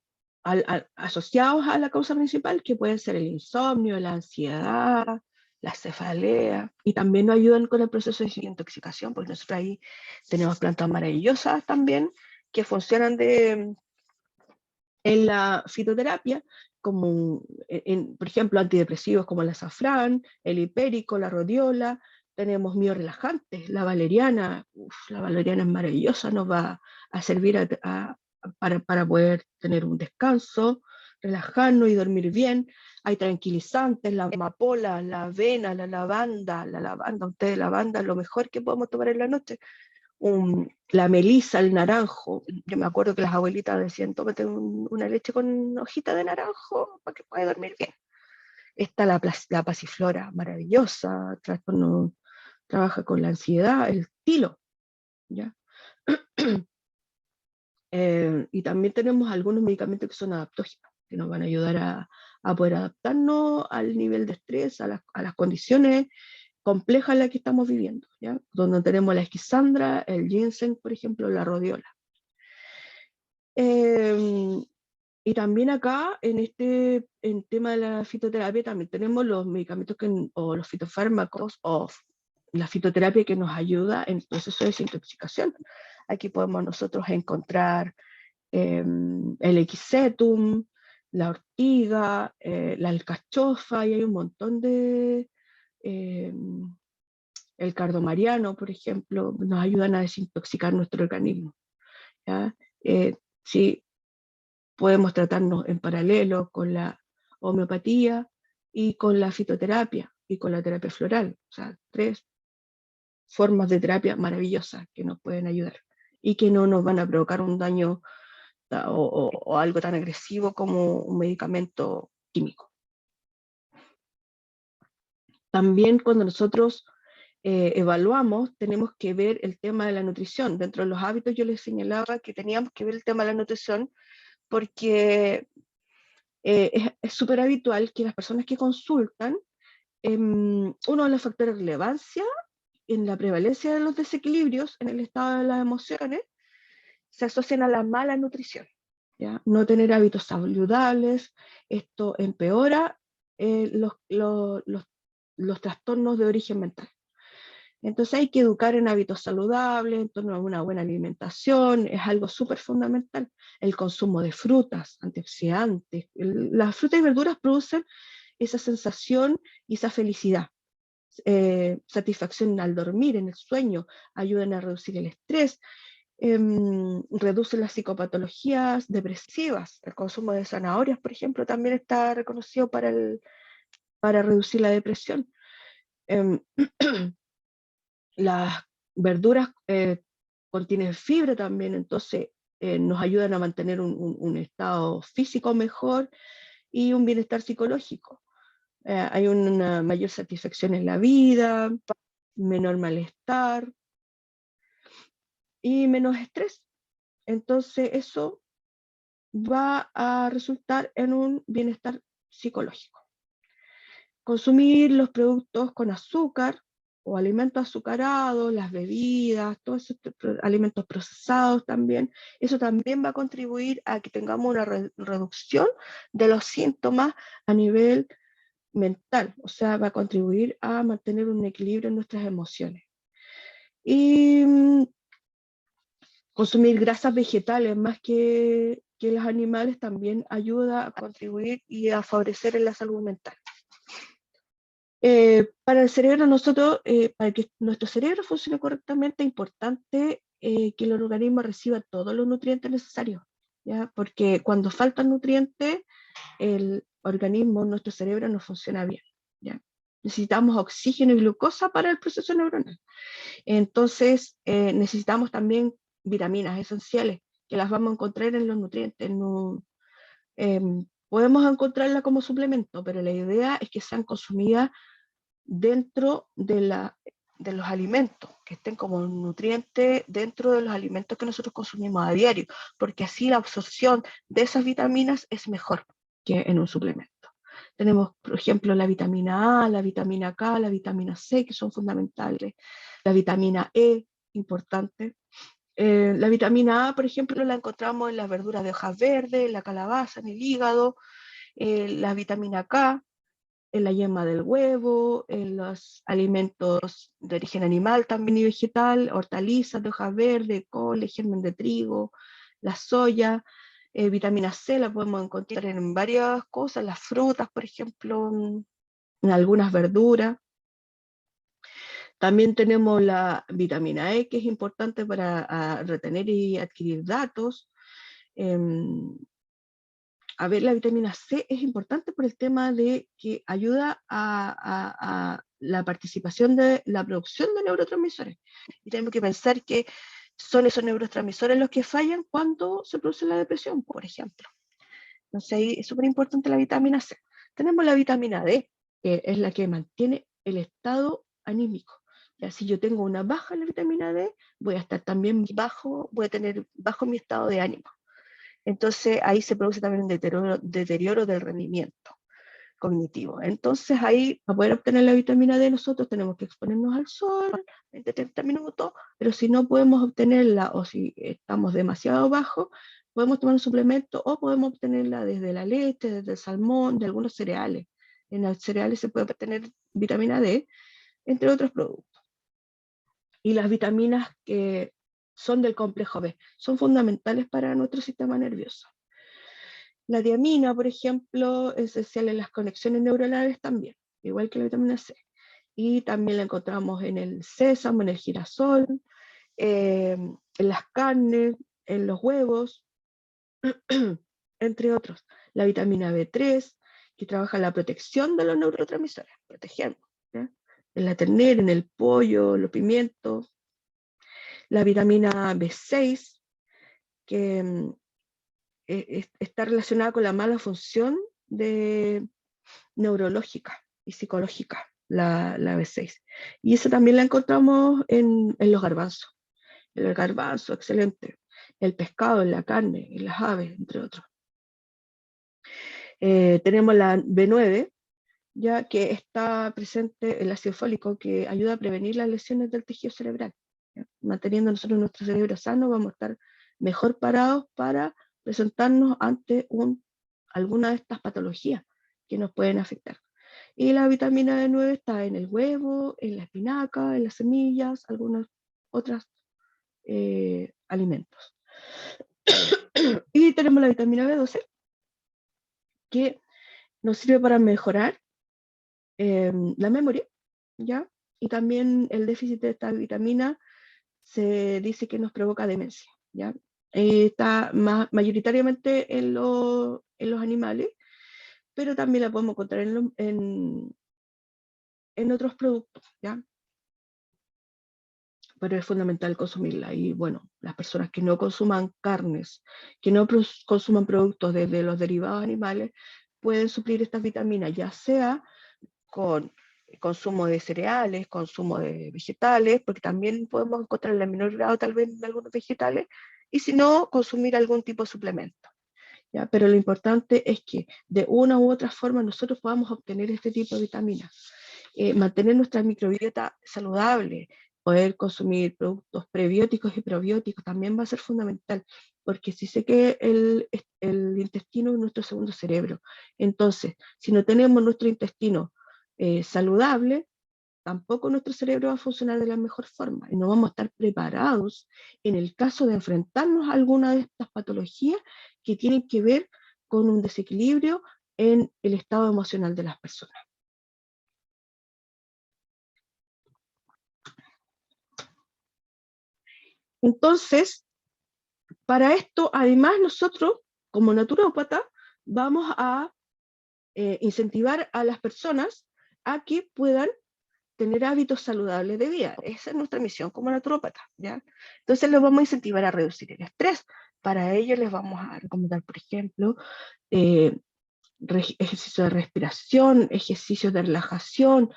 asociados a la causa principal, que pueden ser el insomnio, la ansiedad, la cefalea, y también nos ayudan con el proceso de desintoxicación, porque nosotros ahí tenemos plantas maravillosas también que funcionan en la fitoterapia, como por ejemplo, antidepresivos como el azafrán, el hipérico, la rodiola. Tenemos biorelajantes, la valeriana. La valeriana es maravillosa, nos va a servir para poder tener un descanso, relajarnos y dormir bien. Hay tranquilizantes, la amapola, la avena, la lavanda, ustedes lavanda, lo mejor que podemos tomar en la noche. La melisa, el naranjo. Yo me acuerdo que las abuelitas decían, tómate una leche con hojita de naranjo para que puedas dormir bien. Está la pasiflora, maravillosa, trabaja con la ansiedad, el tilo, ¿ya? Y también tenemos algunos medicamentos que son adaptógenos, que nos van a ayudar a poder adaptarnos al nivel de estrés, a las condiciones compleja en la que estamos viviendo, ¿ya? Donde tenemos la esquisandra, el ginseng, por ejemplo, la rodiola. Y también acá, en tema de la fitoterapia, también tenemos los medicamentos o los fitofármacos o la fitoterapia que nos ayuda en el proceso de desintoxicación. Aquí podemos nosotros encontrar el equisetum, la ortiga, la alcachofa, y hay un montón de... el cardomariano, por ejemplo, nos ayudan a desintoxicar nuestro organismo, ¿ya? Sí, podemos tratarnos en paralelo con la homeopatía y con la fitoterapia y con la terapia floral. O sea, 3 formas de terapia maravillosas que nos pueden ayudar y que no nos van a provocar un daño o algo tan agresivo como un medicamento químico. También cuando nosotros evaluamos, tenemos que ver el tema de la nutrición. Dentro de los hábitos yo les señalaba que teníamos que ver el tema de la nutrición porque es súper habitual que las personas que consultan, uno de los factores de relevancia en la prevalencia de los desequilibrios en el estado de las emociones se asocian a la mala nutrición, ¿ya? No tener hábitos saludables, esto empeora los trastornos de origen mental. Entonces hay que educar en hábitos saludables, en torno a una buena alimentación, es algo súper fundamental. El consumo de frutas, antioxidantes. Las frutas y verduras producen esa sensación y esa felicidad. Satisfacción al dormir, en el sueño, ayudan a reducir el estrés, reducen las psicopatologías depresivas. El consumo de zanahorias, por ejemplo, también está reconocido para reducir la depresión. Las verduras contienen fibra también, entonces nos ayudan a mantener un estado físico mejor y un bienestar psicológico. Hay una mayor satisfacción en la vida, menor malestar y menos estrés. Entonces eso va a resultar en un bienestar psicológico. Consumir los productos con azúcar o alimentos azucarados, las bebidas, todos esos alimentos procesados también, eso también va a contribuir a que tengamos una reducción de los síntomas a nivel mental, o sea, va a contribuir a mantener un equilibrio en nuestras emociones. Y consumir grasas vegetales más que los animales también ayuda a contribuir y a favorecer en la salud mental. Para el cerebro, para que nuestro cerebro funcione correctamente, es importante que el organismo reciba todos los nutrientes necesarios, ¿ya? Porque cuando faltan nutrientes, el organismo, nuestro cerebro no funciona bien, ¿ya? Necesitamos oxígeno y glucosa para el proceso neuronal. Entonces, necesitamos también vitaminas esenciales, que las vamos a encontrar en los nutrientes. Podemos encontrarlas como suplemento, pero la idea es que sean consumidas dentro de los alimentos, que estén como nutrientes dentro de los alimentos que nosotros consumimos a diario, porque así la absorción de esas vitaminas es mejor que en un suplemento. Tenemos, por ejemplo, la vitamina A, la vitamina K, la vitamina C, que son fundamentales. La vitamina E, importante. La vitamina A, por ejemplo, la encontramos en las verduras de hojas verdes, en la calabaza, en el hígado. La vitamina K, en la yema del huevo, en los alimentos de origen animal también y vegetal, hortalizas de hojas verdes, col, germen de trigo, la soya. Vitamina C la podemos encontrar en varias cosas, las frutas, por ejemplo, en algunas verduras. También tenemos la vitamina E, que es importante para retener y adquirir datos. A ver, la vitamina C es importante por el tema de que ayuda a la participación de la producción de neurotransmisores. Y tenemos que pensar que son esos neurotransmisores los que fallan cuando se produce la depresión, por ejemplo. Entonces ahí es súper importante la vitamina C. Tenemos la vitamina D, que es la que mantiene el estado anímico. Ya, si yo tengo una baja en la vitamina D, voy a estar también bajo, voy a tener bajo mi estado de ánimo. Entonces ahí se produce también un deterioro del rendimiento cognitivo. Entonces ahí, para poder obtener la vitamina D, nosotros tenemos que exponernos al sol 20-30 minutos, pero si no podemos obtenerla o si estamos demasiado bajos, podemos tomar un suplemento o podemos obtenerla desde la leche, desde el salmón, de algunos cereales. En los cereales se puede obtener vitamina D, entre otros productos. Y las vitaminas que son del complejo B son fundamentales para nuestro sistema nervioso. La tiamina, por ejemplo, es esencial en las conexiones neuronales también, igual que la vitamina C. Y también la encontramos en el sésamo, en el girasol, en las carnes, en los huevos, entre otros. La vitamina B3, que trabaja en la protección de los neurotransmisores, protegiendo. ¿Ya? En la ternera, en el pollo, los pimientos. La vitamina B6, que está relacionada con la mala función neurológica y psicológica, la B6. Y esa también la encontramos en los garbanzos. El garbanzo, excelente. El pescado, en la carne, en las aves, entre otros. Tenemos la B9, ya que está presente el ácido fólico, que ayuda a prevenir las lesiones del tejido cerebral. ¿Ya? Manteniendo nosotros nuestro cerebro sano, vamos a estar mejor parados para presentarnos ante alguna de estas patologías que nos pueden afectar. Y la vitamina B9 está en el huevo, en la espinaca, en las semillas, algunos otros alimentos. Y tenemos la vitamina B12, que nos sirve para mejorar la memoria, ¿ya? Y también el déficit de esta vitamina se dice que nos provoca demencia, ¿ya? Está mayoritariamente en los animales, pero también la podemos encontrar en otros productos, ¿ya? Pero es fundamental consumirla. Y bueno, las personas que no consuman carnes, que no consuman productos desde los derivados animales, pueden suplir estas vitaminas, ya sea con consumo de cereales, consumo de vegetales, porque también podemos encontrar en menor grado tal vez en algunos vegetales, y si no, consumir algún tipo de suplemento. ¿Ya? Pero lo importante es que de una u otra forma nosotros podamos obtener este tipo de vitaminas. Mantener nuestra microbiota saludable, poder consumir productos prebióticos y probióticos también va a ser fundamental, porque si sé que el intestino es nuestro segundo cerebro. Entonces, si no tenemos nuestro intestino saludable, tampoco nuestro cerebro va a funcionar de la mejor forma y no vamos a estar preparados en el caso de enfrentarnos a alguna de estas patologías que tienen que ver con un desequilibrio en el estado emocional de las personas. Entonces, para esto, además, nosotros, como naturópata, vamos a incentivar a las personas a que puedan tener hábitos saludables de vida. Esa es nuestra misión como naturópata, ¿ya? Entonces los vamos a incentivar a reducir el estrés. Para ello les vamos a recomendar, por ejemplo, ejercicios de respiración, ejercicios de relajación,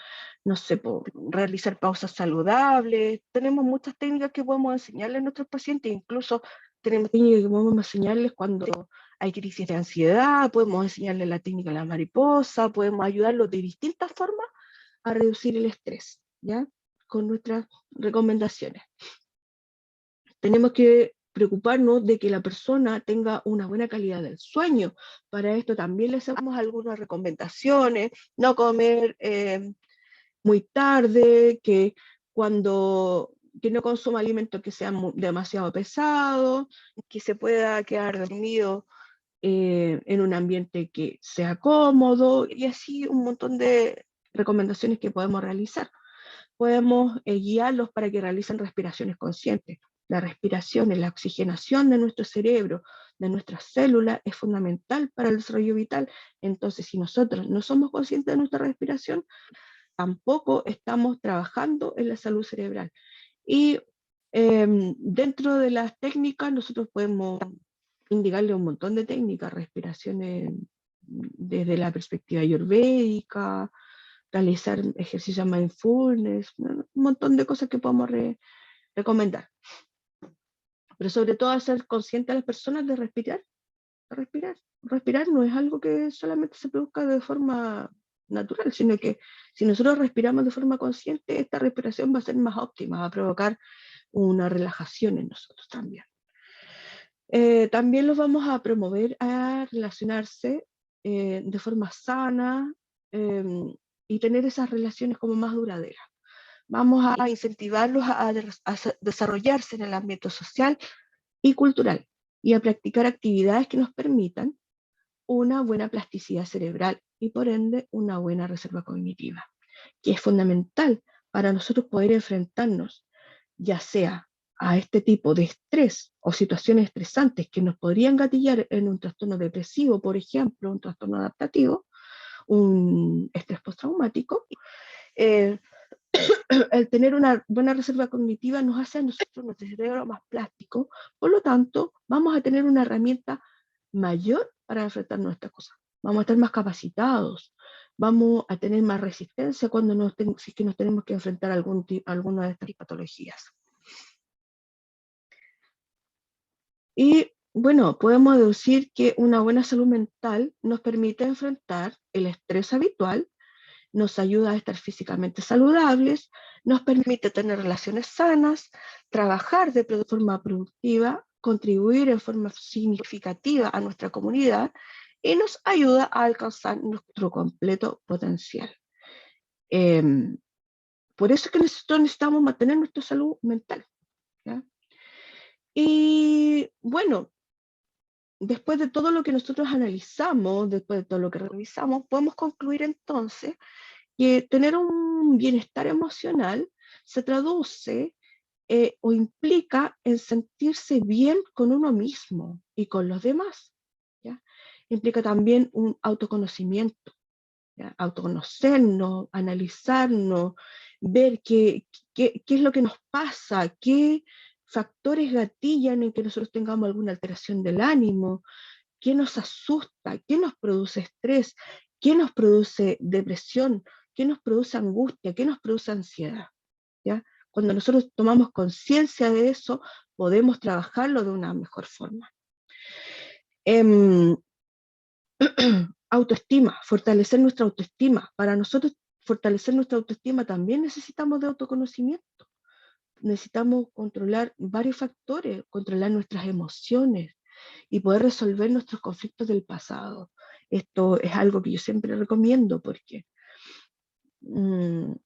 no sé, realizar pausas saludables. Tenemos muchas técnicas que podemos enseñarles a nuestros pacientes, incluso tenemos técnicas que podemos enseñarles cuando hay crisis de ansiedad, podemos enseñarle la técnica de la mariposa, podemos ayudarlos de distintas formas a reducir el estrés, ¿ya? Con nuestras recomendaciones. Tenemos que preocuparnos de que la persona tenga una buena calidad del sueño. Para esto también les hacemos algunas recomendaciones: no comer muy tarde, que no consuma alimentos que sean demasiado pesados, que se pueda quedar dormido en un ambiente que sea cómodo, y así un montón de recomendaciones que podemos realizar. Podemos guiarlos para que realicen respiraciones conscientes. La respiración y la oxigenación de nuestro cerebro, de nuestras células, es fundamental para el desarrollo vital. Entonces, si nosotros no somos conscientes de nuestra respiración, tampoco estamos trabajando en la salud cerebral. Y dentro de las técnicas, nosotros podemos indicarle un montón de técnicas, respiraciones desde la perspectiva ayurvédica, realizar ejercicios mindfulness, un montón de cosas que podemos recomendar. Pero sobre todo ser consciente a las personas de respirar. Respirar. Respirar no es algo que solamente se produzca de forma natural, sino que si nosotros respiramos de forma consciente, esta respiración va a ser más óptima, va a provocar una relajación en nosotros también. También los vamos a promover a relacionarse de forma sana y tener esas relaciones como más duraderas. Vamos a incentivarlos a desarrollarse en el ámbito social y cultural y a practicar actividades que nos permitan una buena plasticidad cerebral y por ende una buena reserva cognitiva, que es fundamental para nosotros poder enfrentarnos ya sea a este tipo de estrés o situaciones estresantes que nos podrían gatillar en un trastorno depresivo, por ejemplo, un trastorno adaptativo, un estrés postraumático. El tener una buena reserva cognitiva nos hace a nosotros nuestro cerebro más plástico, por lo tanto, vamos a tener una herramienta mayor para enfrentar nuestras cosas. Vamos a estar más capacitados, vamos a tener más resistencia cuando si es que nos tenemos que enfrentar a alguna de estas patologías. Y bueno, podemos deducir que una buena salud mental nos permite enfrentar el estrés habitual, nos ayuda a estar físicamente saludables, nos permite tener relaciones sanas, trabajar de forma productiva, contribuir en forma significativa a nuestra comunidad y nos ayuda a alcanzar nuestro completo potencial. Por eso es que nosotros necesitamos mantener nuestra salud mental, ¿ya? Y bueno, después de todo lo que nosotros analizamos, después de todo lo que revisamos, podemos concluir entonces que tener un bienestar emocional se traduce o implica en sentirse bien con uno mismo y con los demás, ¿ya? Implica también un autoconocimiento, ¿ya? Autoconocernos, analizarnos, ver qué es lo que nos pasa, qué factores gatillan en que nosotros tengamos alguna alteración del ánimo, qué nos asusta, qué nos produce estrés, qué nos produce depresión, qué nos produce angustia, qué nos produce ansiedad, ¿ya? Cuando nosotros tomamos conciencia de eso, podemos trabajarlo de una mejor forma. Autoestima, fortalecer nuestra autoestima. Para nosotros fortalecer nuestra autoestima también necesitamos de autoconocimiento. Necesitamos controlar varios factores, controlar nuestras emociones y poder resolver nuestros conflictos del pasado. Esto es algo que yo siempre recomiendo porque un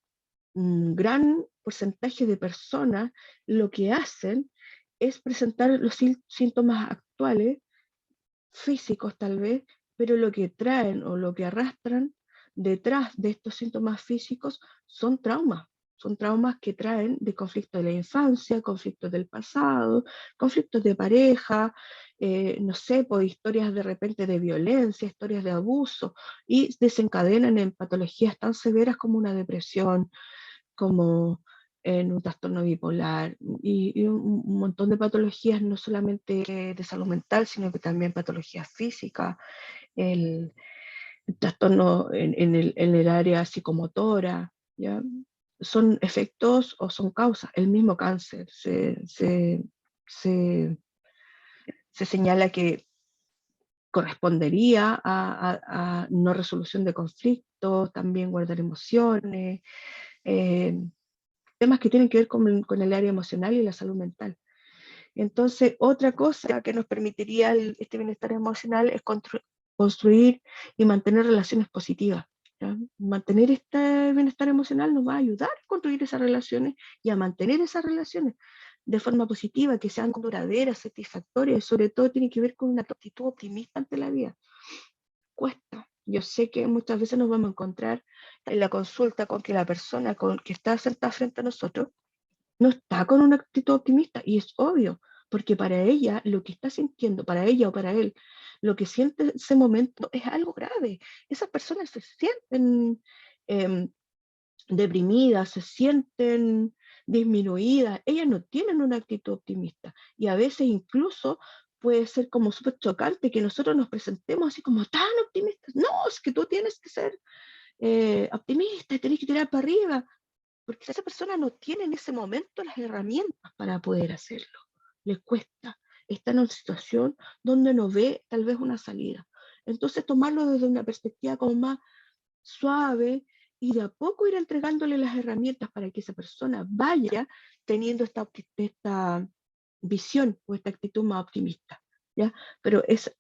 gran porcentaje de personas lo que hacen es presentar los síntomas actuales, físicos tal vez, pero lo que traen o lo que arrastran detrás de estos síntomas físicos son traumas que traen de conflictos de la infancia, conflictos del pasado, conflictos de pareja, no sé, por historias de repente de violencia, historias de abuso, y desencadenan en patologías tan severas como una depresión, como en un trastorno bipolar y un montón de patologías, no solamente de salud mental, sino que también patologías físicas, el trastorno en el área psicomotora, ¿ya? Son efectos o son causas. El mismo cáncer se señala que correspondería a no resolución de conflictos, también guardar emociones, eh, temas que tienen que ver con el área emocional y la salud mental. Entonces, otra cosa que nos permitiría este bienestar emocional es construir y mantener relaciones positivas. ¿Ya? Mantener este bienestar emocional nos va a ayudar a construir esas relaciones y a mantener esas relaciones de forma positiva, que sean duraderas, satisfactorias, y sobre todo tiene que ver con una actitud optimista ante la vida. Cuesta. Yo sé que muchas veces nos vamos a encontrar en la consulta con que la persona que está sentada frente a nosotros no está con una actitud optimista, y es obvio, porque para ella lo que está sintiendo, para ella o para él, lo que siente en ese momento es algo grave. Esas personas se sienten eh, deprimidas, se sienten disminuidas, ellas no tienen una actitud optimista, y a veces incluso puede ser como súper chocante que nosotros nos presentemos así como tan optimistas. No, es que tú tienes que ser optimista y tenés que tirar para arriba, porque esa persona no tiene en ese momento las herramientas para poder hacerlo. Le cuesta. Está en una situación donde no ve tal vez una salida. Entonces tomarlo desde una perspectiva como más suave y de a poco ir entregándole las herramientas para que esa persona vaya teniendo esta visión o esta actitud más optimista. ¿Ya? Pero esa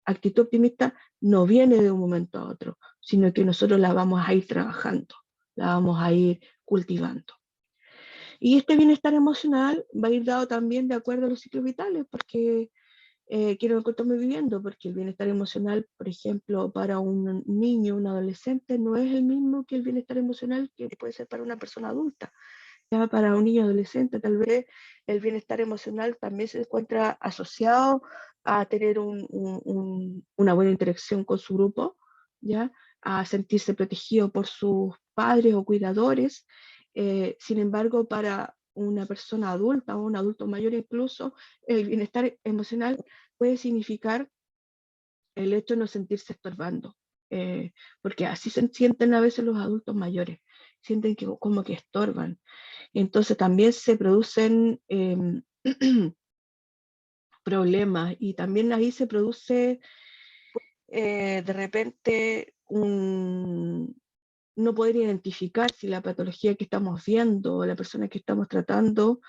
actitud optimista no viene de un momento a otro, sino que nosotros la vamos a ir trabajando, la vamos a ir cultivando. Y este bienestar emocional va a ir dado también de acuerdo a los ciclos vitales, porque quiero encontrarme viviendo, porque el bienestar emocional, por ejemplo, para un niño, un adolescente, no es el mismo que el bienestar emocional que puede ser para una persona adulta. Ya para un niño adolescente, tal vez el bienestar emocional también se encuentra asociado a tener una buena interacción con su grupo, ¿ya? A sentirse protegido por sus padres o cuidadores. Sin embargo, para una persona adulta o un adulto mayor incluso, el bienestar emocional puede significar el hecho de no sentirse estorbando, porque así se sienten a veces los adultos mayores, sienten que como que estorban. Entonces también se producen problemas, y también ahí se produce de repente no poder identificar si la patología que estamos viendo o la persona que estamos tratando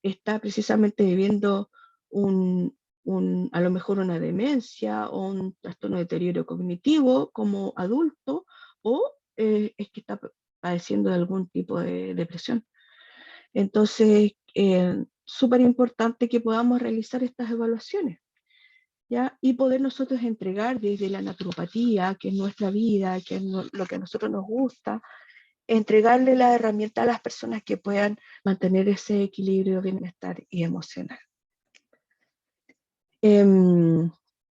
está precisamente viviendo a lo mejor una demencia o un trastorno de deterioro cognitivo como adulto, o es que está padeciendo de algún tipo de depresión. Entonces, súper importante que podamos realizar estas evaluaciones, ¿ya? Y poder nosotros entregar desde la naturopatía, que es nuestra vida, que es lo que a nosotros nos gusta, entregarle la herramienta a las personas que puedan mantener ese equilibrio, bienestar y emocional.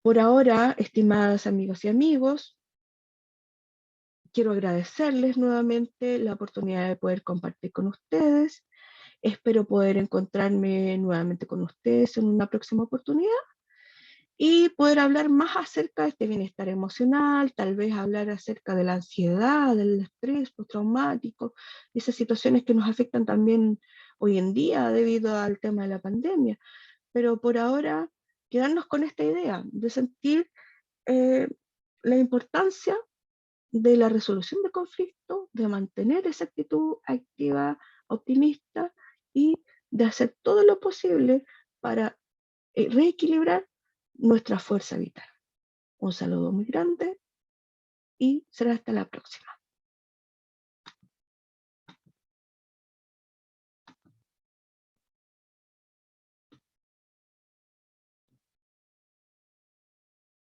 Por ahora, estimadas amigas y amigos, quiero agradecerles nuevamente la oportunidad de poder compartir con ustedes. Espero poder encontrarme nuevamente con ustedes en una próxima oportunidad y poder hablar más acerca de este bienestar emocional, tal vez hablar acerca de la ansiedad, del estrés postraumático, esas situaciones que nos afectan también hoy en día debido al tema de la pandemia. Pero por ahora, quedarnos con esta idea de sentir eh, la importancia de la resolución de conflictos, de mantener esa actitud activa, optimista, y de hacer todo lo posible para reequilibrar nuestra fuerza vital. Un saludo muy grande y será hasta la próxima.